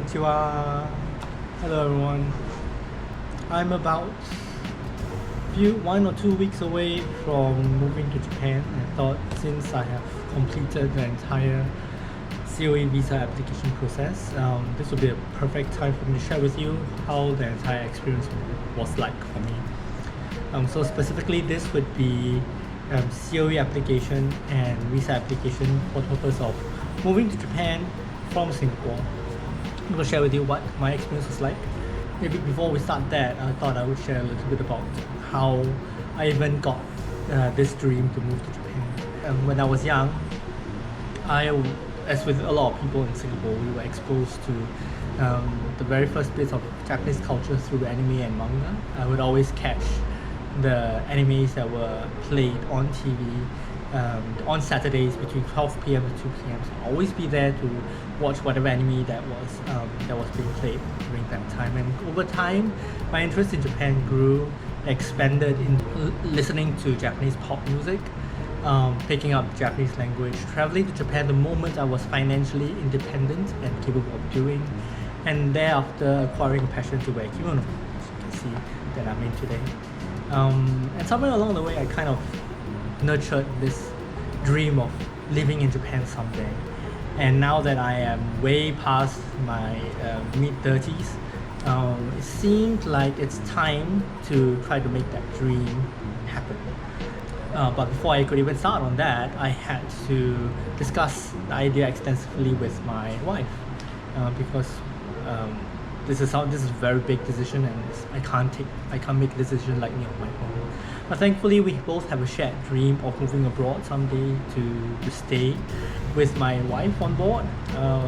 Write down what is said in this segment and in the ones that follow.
Konnichiwa. Hello everyone. I'm about 1 or 2 weeks away from moving to Japan. I thought since I have completed the entire COE visa application process, this would be a perfect time for me to share with you how the entire experience was like for me. So specifically this would be COE application and visa application for the purpose of moving to Japan from Singapore. I'm going to share with you what my experience was like. Maybe before we start that, I thought I would share a little bit about how I even got this dream to move to Japan. When I was young, as with a lot of people in Singapore, we were exposed to the very first bits of Japanese culture through anime and manga. I would always catch the animes that were played on TV on Saturdays between 12 p.m. to 2 p.m. So I'll always be there to watch whatever anime that was being played during that time. And over time, my interest in Japan grew, expanded in listening to Japanese pop music, picking up Japanese language, traveling to Japan the moment I was financially independent and capable of doing, and thereafter acquiring a passion to wear kimono, as you can see that I'm in today. And somewhere along the way, I kind of nurtured this dream of living in Japan someday. And now that I am way past my mid-30s, it seemed like it's time to try to make that dream happen. But before I could even start on that, I had to discuss the idea extensively with my wife, because this is a very big decision, and I can't make a decision lightly on my own. But thankfully, we both have a shared dream of moving abroad someday to stay. With my wife on board,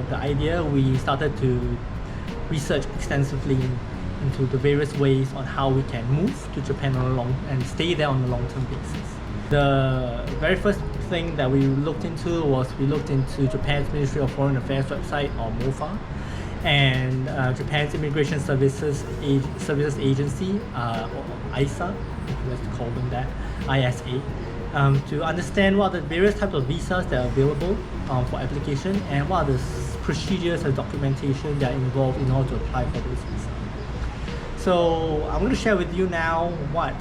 the idea, we started to research extensively into the various ways on how we can move to Japan and stay there on a long-term basis. The very first thing that we looked into Japan's Ministry of Foreign Affairs website, or MOFA, and Japan's Immigration Services Agency, or ISA, if you like to call them that, ISA, to understand what are the various types of visas that are available for application, and what are the procedures and documentation that are involved in order to apply for this visa. So I'm going to share with you now what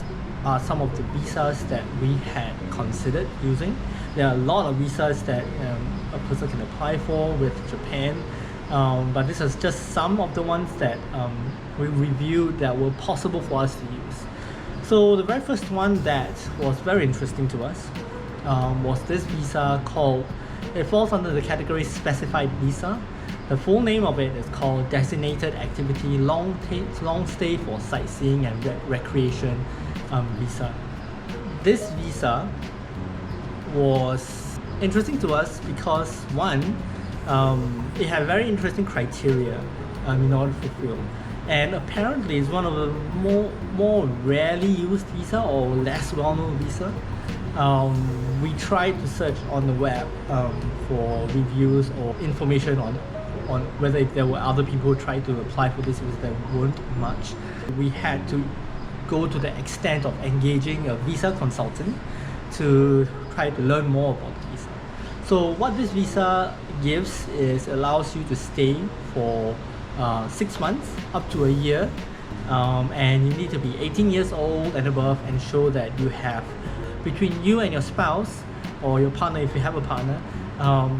are some of the visas that we had considered using. There are a lot of visas that a person can apply for with Japan, but this is just some of the ones that we reviewed that were possible for us to use. So the very first one that was very interesting to us was this visa it falls under the category specified visa. The full name of it is called Designated Activity Long Stay for Sightseeing and Recreation visa. This visa was interesting to us because one, it had very interesting criteria in order to fulfill. And apparently it's one of the more rarely used visa or less well-known visa. We tried to search on the web for reviews or information on whether if there were other people who tried to apply for this visa. There weren't much. We had to go to the extent of engaging a visa consultant to try to learn more about the visa. So what this visa gives is allows you to stay for 6 months up to a year, and you need to be 18 years old and above and show that you have, between you and your spouse or your partner if you have a partner,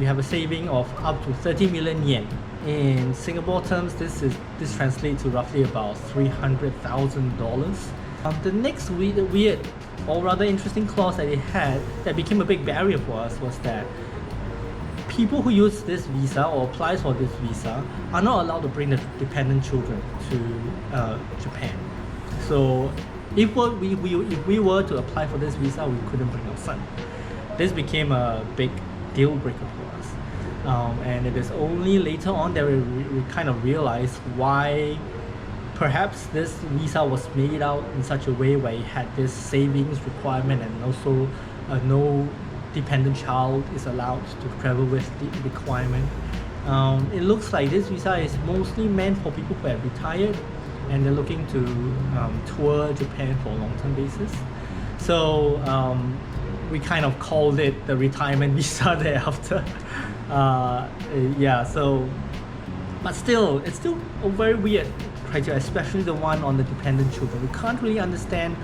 you have a saving of up to 30 million yen. In Singapore terms, this translates to roughly about $300,000. The next weird or rather interesting clause that it had that became a big barrier for us was that people who use this visa or applies for this visa are not allowed to bring the dependent children to Japan. So if we were to apply for this visa, we couldn't bring our son. This became a big deal breaker for us. And it is only later on that we kind of realized why perhaps this visa was made out in such a way where it had this savings requirement, and also no dependent child is allowed to travel with the requirement. It looks like this visa is mostly meant for people who have retired and they're looking to tour Japan for a long-term basis. So we kind of called it the retirement visa thereafter. So But still, it's still a very weird criteria, especially the one on the dependent children. We can't really understand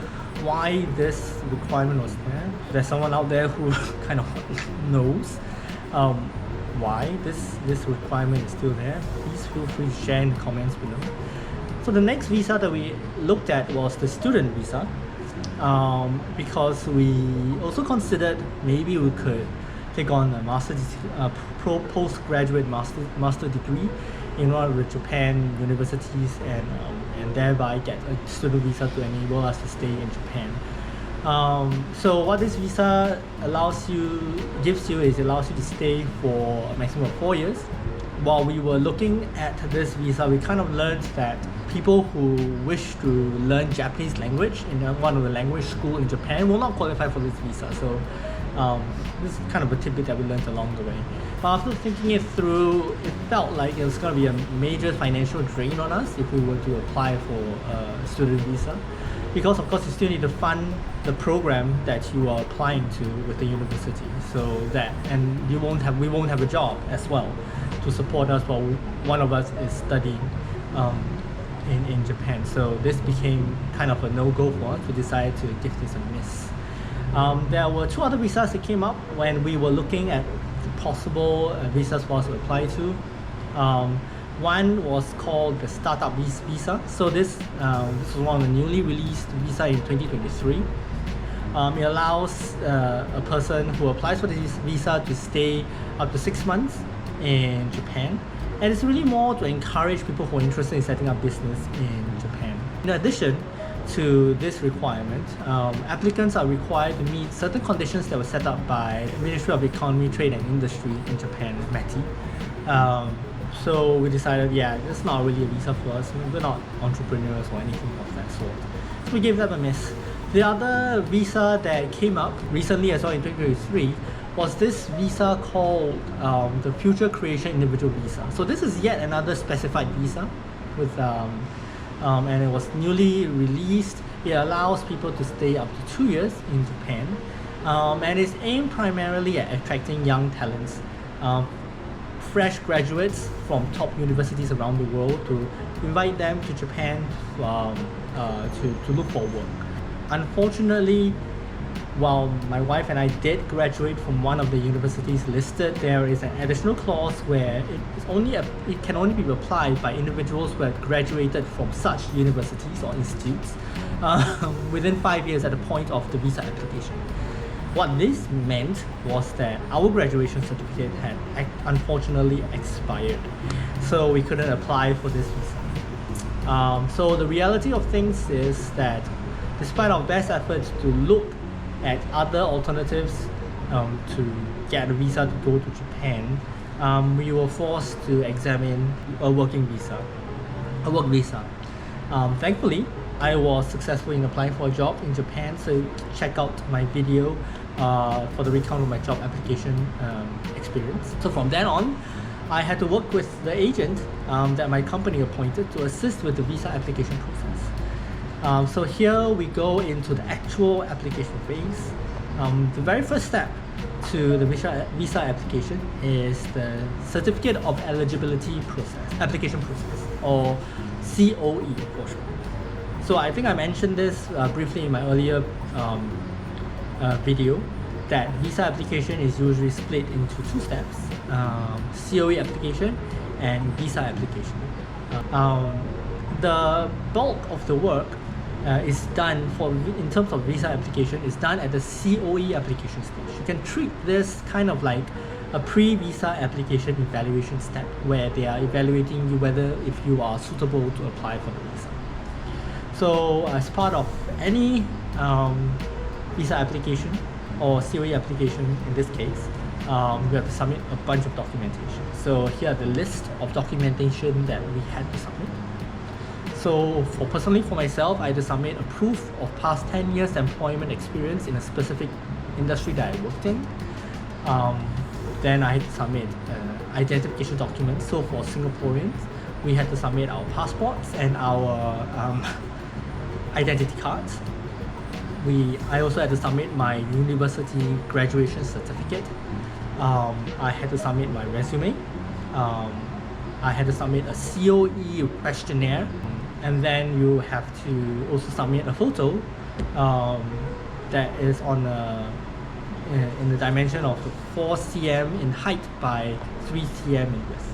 why this requirement was there. There's someone out there who kind of knows why this requirement is still there. Please feel free to share in the comments below. So the next visa that we looked at was the student visa, because we also considered maybe we could take on a postgraduate master degree in one of the Japan universities and thereby get a student visa to enable us to stay in Japan. So what this visa gives you is it allows you to stay for a maximum of 4 years. While we were looking at this visa, we kind of learned that people who wish to learn Japanese language in one of the language school in Japan will not qualify for this visa. So this is kind of a tidbit that we learned along the way. But after thinking it through, it felt like it was going to be a major financial drain on us if we were to apply for a student visa. Because of course you still need to fund the program that you are applying to with the university. So that, and we won't have a job as well to support us while one of us is studying in Japan. So this became kind of a no-go for us. We decided to give this a miss. There were 2 other visas that came up when we were looking at the possible visas for us to apply to. One was called the startup visa. So this was one of the newly released visa in 2023. It allows a person who applies for this visa to stay up to 6 months in Japan, and it's really more to encourage people who are interested in setting up business in Japan. In addition to this requirement, applicants are required to meet certain conditions that were set up by the Ministry of Economy, Trade and Industry in Japan, METI. So we decided, yeah, it's not really a visa for us. We're not entrepreneurs or anything of that sort. So we gave that a miss. The other visa that came up recently as well in 2023 was this visa called the Future Creation Individual Visa. So this is yet another specified visa with and it was newly released. It allows people to stay up to 2 years in Japan, and is aimed primarily at attracting young talents, fresh graduates from top universities around the world, to invite them to Japan to look for work. Unfortunately, while my wife and I did graduate from one of the universities listed, there is an additional clause where it can only be applied by individuals who have graduated from such universities or institutes within 5 years at the point of the visa application. What this meant was that our graduation certificate had unfortunately expired, so we couldn't apply for this visa. So the reality of things is that despite our best efforts to look at other alternatives to get a visa to go to Japan, we were forced to examine a work visa. Thankfully, I was successful in applying for a job in Japan, so check out my video for the recount of my job application experience. So from then on, I had to work with the agent that my company appointed to assist with the visa application process. So here we go into the actual application phase. The very first step to the visa application is the Certificate of Eligibility application process, or COE for short. So I think I mentioned this briefly in my earlier video, that visa application is usually split into 2 steps, COE application and visa application. The bulk of the work is done in terms of visa application is done at the COE application stage. You can treat this kind of like a pre-visa application evaluation step, where they are evaluating you whether if you are suitable to apply for the visa. So as part of any visa application or COE application in this case, we have to submit a bunch of documentation. So here are the list of documentation that we had to submit. So personally for myself, I had to submit a proof of past 10 years employment experience in a specific industry that I worked in. Then I had to submit identification documents. So for Singaporeans, we had to submit our passports and our identity cards. I also had to submit my university graduation certificate. I had to submit my resume. I had to submit a COE questionnaire, and then you have to also submit a photo that is on in the dimension of 4 cm in height by 3 cm in width.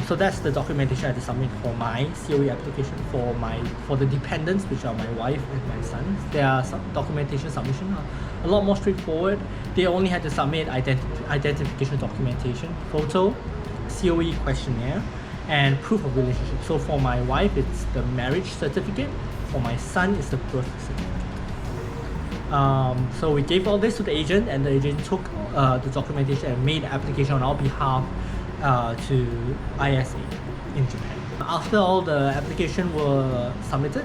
So that's the documentation I had to submit for my COE application for the dependents, which are my wife and my son. Their documentation submission are a lot more straightforward. They only had to submit identification documentation, photo, COE questionnaire, and proof of relationship. So for my wife, it's the marriage certificate. For my son, it's the birth certificate. So we gave all this to the agent, and the agent took the documentation and made the application on our behalf to ISA in Japan. After all the application were submitted,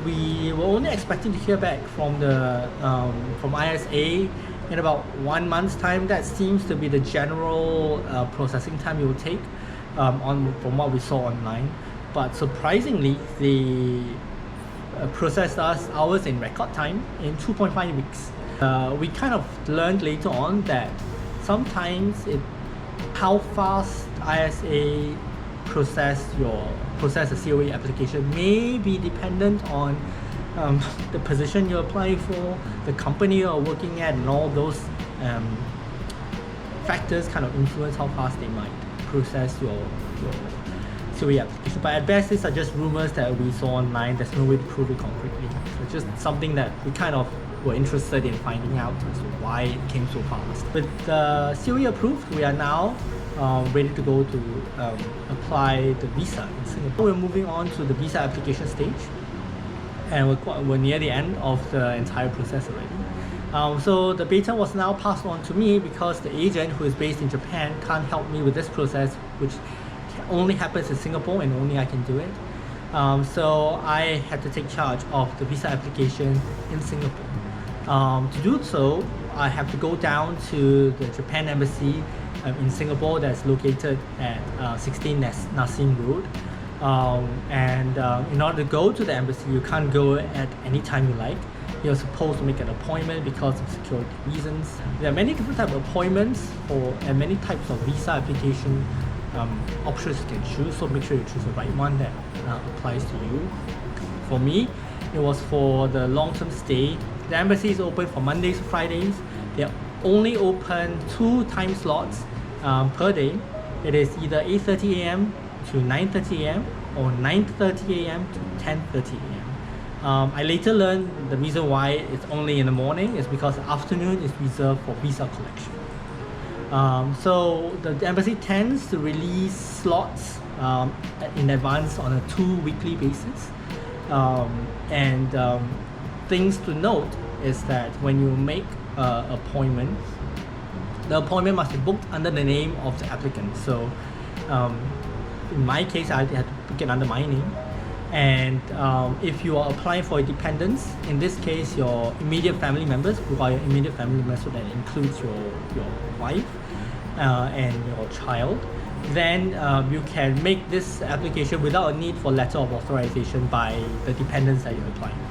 we were only expecting to hear back from the from ISA in about 1 month's time. That seems to be the general processing time it will take from what we saw online. But surprisingly, they processed ours in record time in 2.5 weeks. We kind of learned later on that sometimes how fast ISA process a COE application may be dependent on the position you're applying for, the company you're working at, and all those factors kind of influence how fast they might process your COE application. But at best, these are just rumors that we saw online. There's no way to prove it concretely. So it's just something that we kind of were interested in finding out as to why it came so fast. With the COE approved, we are now ready to go to apply the visa in Singapore. We're moving on to the visa application stage, and we're near the end of the entire process already. So the baton was now passed on to me because the agent who is based in Japan can't help me with this process, which only happens in Singapore and only I can do it. So I had to take charge of the visa application in Singapore. To do so, I have to go down to the Japan embassy in Singapore that's located at 16 Nassim Road. In order to go to the embassy, you can't go at any time you like. You're supposed to make an appointment because of security reasons. There are many different types of appointments and many types of visa application options you can choose, so make sure you choose the right one that applies to you. For me, it was for the long-term stay. The embassy is open from Mondays to Fridays. They're only open 2 time slots per day. It is either 8:30 a.m. to 9:30 a.m. or 9:30 a.m. to 10:30 a.m. I later learned the reason why it's only in the morning is because the afternoon is reserved for visa collection. So the embassy tends to release slots in advance on a 2 weekly basis. Things to note is that when you make an appointment, the appointment must be booked under the name of the applicant. So in my case, I had to book it under my name. And if you are applying for a dependents, in this case, your immediate family members, who are your immediate family members, so that includes your wife and your child, then you can make this application without a need for letter of authorization by the dependents that you're applying for.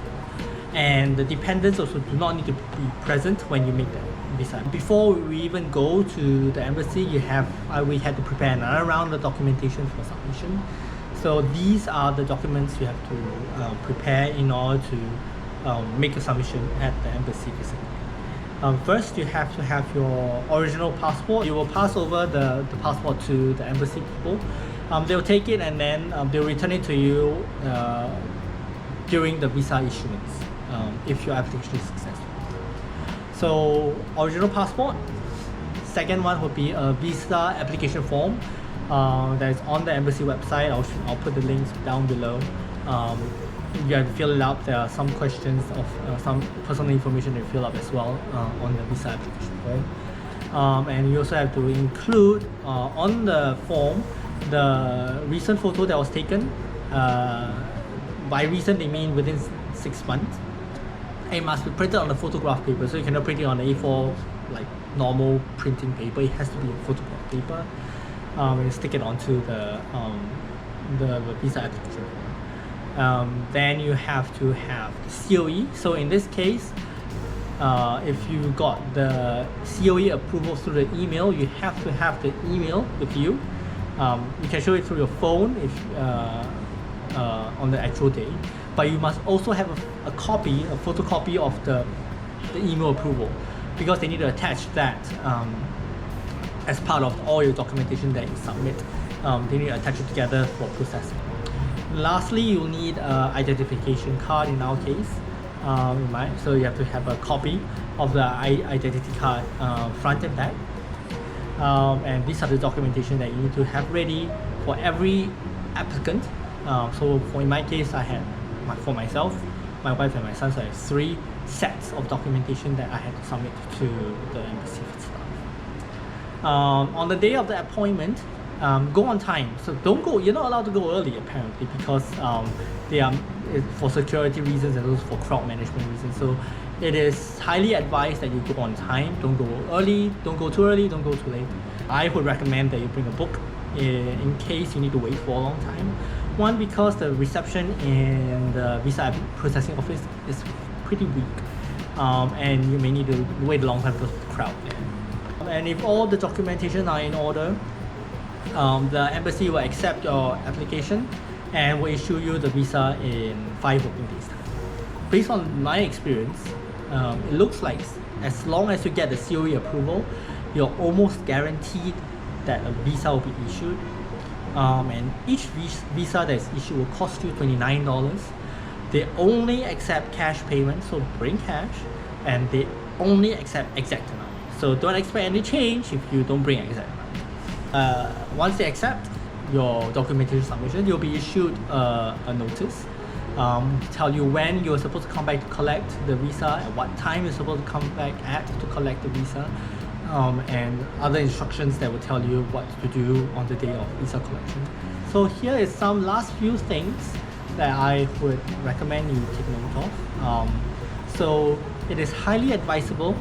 And the dependents also do not need to be present when you make the visa. Before we even go to the embassy, we had to prepare another round of documentation for submission. So these are the documents you have to prepare in order to make a submission at the embassy physically. First, you have to have your original passport. You will pass over the passport to the embassy people. They'll take it and then they'll return it to you during the visa issuance if your application is successful. So original passport. Second one would be a visa application form that is on the embassy website. I'll put the links down below. You have to fill it out. There are some questions of some personal information to fill up as well on the visa application form. And you also have to include on the form the recent photo that was taken. By recent, they mean within 6 months. It must be printed on a photograph paper, so you cannot print it on A4 like normal printing paper. It has to be a photograph paper. And stick it onto the visa application form. Then you have to have the COE. So in this case, if you got the COE approval through the email, you have to have the email with you You can show it through your phone if on the actual day, but you must also have a photocopy of the email approval, because they need to attach that as part of all your documentation that you submit. They need to attach it together for processing. Lastly, you'll need an identification card in our case. So you have to have a copy of the identity card, front and back. And these are the documentation that you need to have ready for every applicant. So in my case, I had for myself, my wife and my son, so I have 3 sets of documentation that I had to submit to the embassy staff. On the day of the appointment, go on time. So don't go. You're not allowed to go early apparently, because they are for security reasons and also for crowd management reasons. So it is highly advised that you go on time. Don't go early. Don't go too early. Don't go too late. I would recommend that you bring a book in case you need to wait for a long time. One, because the reception in the visa processing office is pretty weak, and you may need to wait a long time because of the crowd there. And if all the documentation are in order, the embassy will accept your application and will issue you the visa in 5 working days time. Based on my experience, it looks like as long as you get the COE approval, you're almost guaranteed that a visa will be issued. And each visa that is issued will cost you $29. They only accept cash payment, so bring cash, and they only accept exact amount. So don't expect any change if you don't bring exact amount. Once they accept your documentation submission, you'll be issued a notice, tell you when you're supposed to come back to collect the visa, at what time you're supposed to come back at to collect the visa, and other instructions that will tell you what to do on the day of visa collection. So here is some last few things that I would recommend you take note of. So it is highly advisable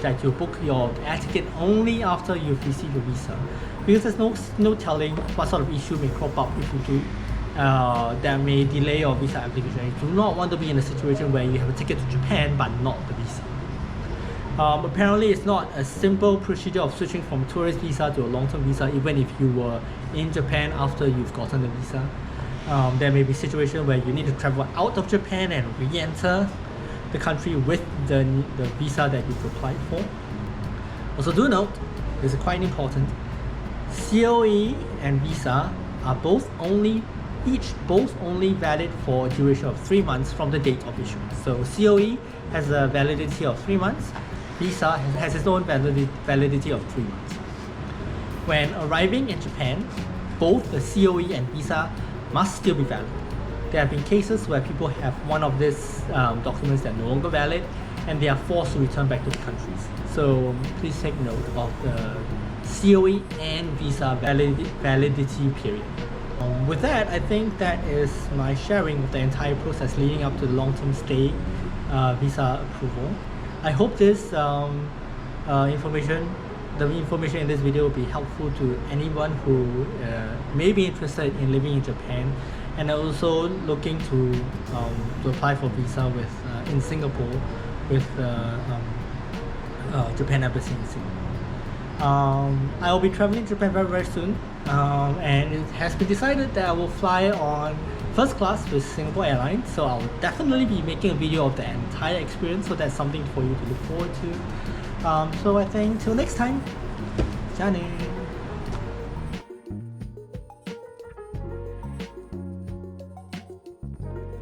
that you book your air ticket only after you've received the visa, because there's no telling what sort of issue may crop up if you do that may delay your visa application. You do not want to be in a situation where you have a ticket to Japan but not the visa. Apparently it's not a simple procedure of switching from a tourist visa to a long-term visa, even if you were in Japan after you've gotten the visa. There may be situations where you need to travel out of Japan and re-enter the country with the visa that you've applied for. Also do note, this is quite important, COE and visa are both only valid for a duration of 3 months from the date of issuance. So COE has a validity of 3 months, visa has its own validity of 3 months. When arriving in Japan, both the COE and visa must still be valid. There have been cases where people have one of these documents that are no longer valid and they are forced to return back to the countries. So please take note of the COE and visa validity period. With that, I think that is my sharing of the entire process leading up to the long-term stay visa approval. I hope this information in this video will be helpful to anyone who may be interested in living in Japan and also looking to apply for visa in Singapore with Japan Embassy in Singapore. I will be traveling to Japan very, very soon, and it has been decided that I will fly on first class with Singapore Airlines, so I'll definitely be making a video of the entire experience, so that's something for you to look forward to. So I think till next time, Johnny.